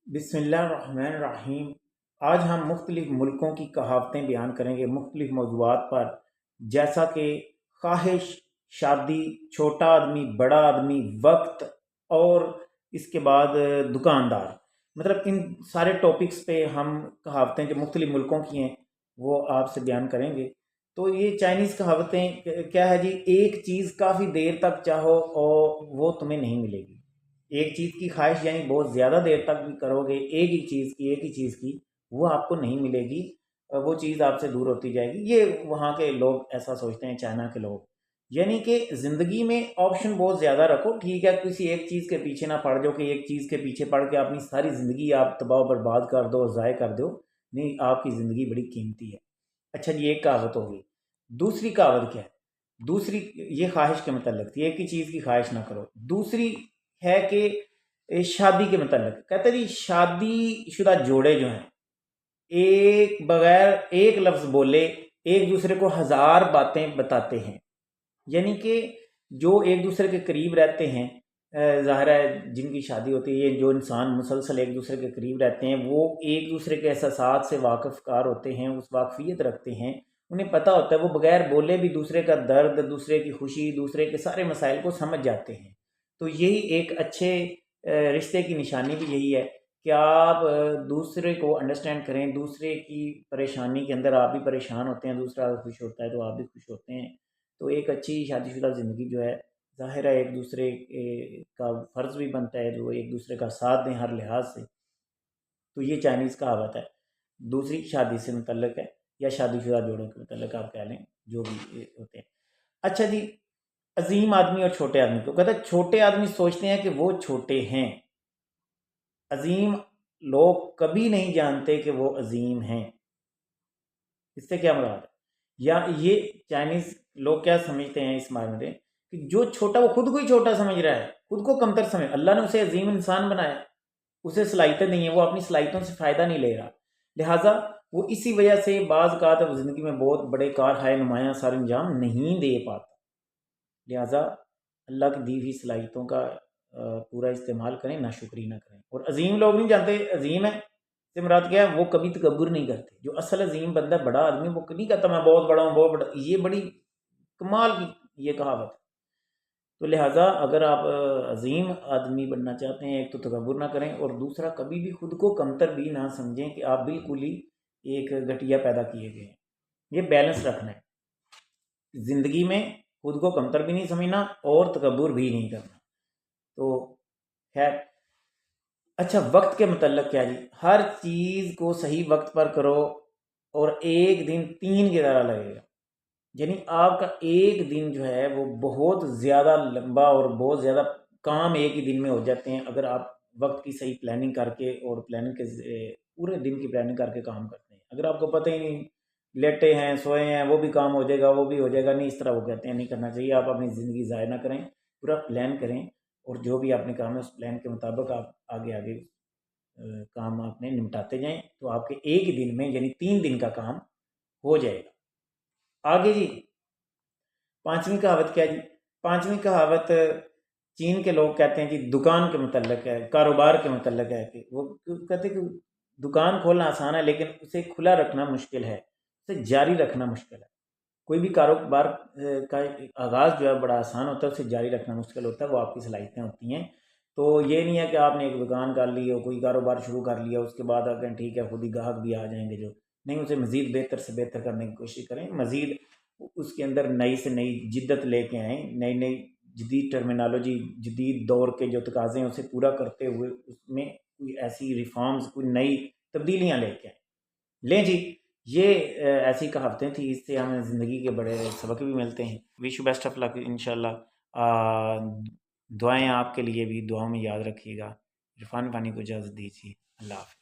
بسم اللہ الرحمن الرحیم۔ آج ہم مختلف ملکوں کی کہاوتیں بیان کریں گے مختلف موضوعات پر، جیسا کہ خواہش، شادی، چھوٹا آدمی، بڑا آدمی، وقت، اور اس کے بعد دکاندار۔ مطلب ان سارے ٹاپکس پہ ہم کہاوتیں جو مختلف ملکوں کی ہیں وہ آپ سے بیان کریں گے۔ تو یہ چائنیز کہاوتیں کیا ہے جی، ایک چیز کافی دیر تک چاہو اور وہ تمہیں نہیں ملے گی۔ ایک چیز کی خواہش یعنی بہت زیادہ دیر تک بھی کرو گے ایک ہی چیز کی، وہ آپ کو نہیں ملے گی، وہ چیز آپ سے دور ہوتی جائے گی۔ یہ وہاں کے لوگ ایسا سوچتے ہیں، چائنا کے لوگ۔ یعنی کہ زندگی میں آپشن بہت زیادہ رکھو، ٹھیک ہے، کسی ایک چیز کے پیچھے نہ پڑ جاؤ کہ ایک چیز کے پیچھے پڑ کے اپنی ساری زندگی آپ تباہ و برباد کر دو، ضائع کر دو۔ نہیں، آپ کی زندگی بڑی قیمتی ہے۔ اچھا جی، ایک کہاوت ہوگی۔ دوسری کہاوت کیا ہے؟ دوسری یہ خواہش کے متعلق تھی، ایک ہی چیز کی خواہش نہ کرو۔ دوسری ہے کہ شادی کے متعلق کہتے ہیں جی، شادی شدہ جوڑے جو ہیں، ایک بغیر ایک لفظ بولے ایک دوسرے کو ہزار باتیں بتاتے ہیں۔ یعنی کہ جو ایک دوسرے کے قریب رہتے ہیں، ظاہر ہے جن کی شادی ہوتی ہے، یہ جو انسان مسلسل ایک دوسرے کے قریب رہتے ہیں، وہ ایک دوسرے کے احساسات سے واقف کار ہوتے ہیں، اس واقفیت رکھتے ہیں، انہیں پتہ ہوتا ہے، وہ بغیر بولے بھی دوسرے کا درد، دوسرے کی خوشی، دوسرے کے سارے مسائل کو سمجھ جاتے ہیں۔ تو یہی ایک اچھے رشتے کی نشانی بھی یہی ہے کہ آپ دوسرے کو انڈرسٹینڈ کریں، دوسرے کی پریشانی کے اندر آپ بھی پریشان ہوتے ہیں، دوسرا خوش ہوتا ہے تو آپ بھی خوش ہوتے ہیں۔ تو ایک اچھی شادی شدہ زندگی جو ہے، ظاہر ہے ایک دوسرے کا فرض بھی بنتا ہے جو ایک دوسرے کا ساتھ دیں ہر لحاظ سے۔ تو یہ چائنیز کہاوت ہے، دوسری شادی سے متعلق ہے، یا شادی شدہ جوڑوں کے متعلق آپ کہہ لیں، جو بھی ہوتے ہیں۔ اچھا جی، عظیم آدمی اور چھوٹے آدمی کو کہتا ہے، چھوٹے آدمی سوچتے ہیں کہ وہ چھوٹے ہیں، عظیم لوگ کبھی نہیں جانتے کہ وہ عظیم ہیں۔ اس سے کیا مراد ہے؟ یا یہ چائنیز لوگ کیا سمجھتے ہیں اس معنی میں کہ جو چھوٹا وہ خود کو ہی چھوٹا سمجھ رہا ہے، خود کو کمتر سمجھ، اللہ نے اسے عظیم انسان بنایا، اسے صلاحیتیں نہیں ہیں، وہ اپنی صلاحیتوں سے فائدہ نہیں لے رہا، لہٰذا وہ اسی وجہ سے بعض اوقات زندگی میں بہت بڑے کارہائے نمایاں سر انجام نہیں دے پاتا۔ لہٰذا اللہ کی دی ہوئی صلاحیتوں کا پورا استعمال کریں، ناشکری نہ کریں۔ اور عظیم لوگ نہیں جانتے عظیم ہے سے مراد کیا ہے، وہ کبھی تکبر نہیں کرتے۔ جو اصل عظیم بندہ، بڑا آدمی، وہ نہیں کہتا میں بہت بڑا ہوں، بہت بڑا۔ یہ بڑی کمال کی یہ کہاوت ہے۔ تو لہٰذا اگر آپ عظیم آدمی بننا چاہتے ہیں، ایک تو تکبر نہ کریں، اور دوسرا کبھی بھی خود کو کمتر بھی نہ سمجھیں کہ آپ بالکل ہی ایک گھٹیا پیدا کیے گئے ہیں۔ یہ بیلنس رکھنا ہے زندگی میں، خود کو کمتر بھی نہیں سمجھنا اور تکبر بھی نہیں کرنا۔ تو خیر، اچھا وقت کے متعلق کیا جی، ہر چیز کو صحیح وقت پر کرو اور ایک دن 3 کی طرح لگے گا۔ یعنی آپ کا ایک دن جو ہے وہ بہت زیادہ لمبا اور بہت زیادہ کام ایک ہی دن میں ہو جاتے ہیں اگر آپ وقت کی صحیح پلاننگ کر کے اور پلاننگ کے پورے دن کی پلاننگ کر کے کام کرتے ہیں۔ اگر آپ کو پتہ ہی نہیں، لیٹے ہیں، سوئے ہیں، وہ بھی کام ہو جائے گا، وہ بھی ہو جائے گا، نہیں، اس طرح وہ کہتے ہیں نہیں کرنا چاہیے۔ آپ اپنی زندگی ضائع نہ کریں، پورا پلان کریں، اور جو بھی آپ نے کام ہے اس پلان کے مطابق آپ آگے کام آپ نے نمٹاتے جائیں، تو آپ کے ایک ہی دن میں یعنی 3 دن کا کام ہو جائے گا۔ آگے جی، 5ویں کہاوت کیا جی؟ 5ویں کہاوت چین کے لوگ کہتے ہیں جی، دکان کے متعلق ہے، کاروبار کے متعلق ہے، کہ وہ کہتے ہیں کہ دکان کھولنا آسان ہے لیکن اسے کھلا رکھنا مشکل ہے، اسے جاری رکھنا مشکل ہے۔ کوئی بھی کاروبار کا آغاز جو ہے بڑا آسان ہوتا ہے، اسے جاری رکھنا مشکل ہوتا ہے، وہ آپ کی صلاحیتیں ہوتی ہیں۔ تو یہ نہیں ہے کہ آپ نے ایک دکان کر لی اور کوئی کاروبار شروع کر لیا، اس کے بعد آپ کہیں ٹھیک ہے خود ہی گاہک بھی آ جائیں گے، جو نہیں، اسے مزید بہتر سے بہتر کرنے کی کوشش کریں، مزید اس کے اندر نئی سے نئی جدت لے کے آئیں، نئی نئی جدید ٹرمینالوجی، جدید دور کے جو تقاضے ہیں اسے پورا کرتے ہوئے اس میں کوئی ایسی ریفارمز، کوئی نئی تبدیلیاں لے کے آئیں۔ لیں جی، یہ ایسی کہاوتیں تھیں، اس سے ہمیں زندگی کے بڑے سبق بھی ملتے ہیں۔ وش یو بیسٹ آف لک انشاءاللہ۔ دعائیں آپ کے لیے بھی، دعاؤں میں یاد رکھیے گا۔ عرفان فانی کو اجازت دیجیے، اللہ حافظ۔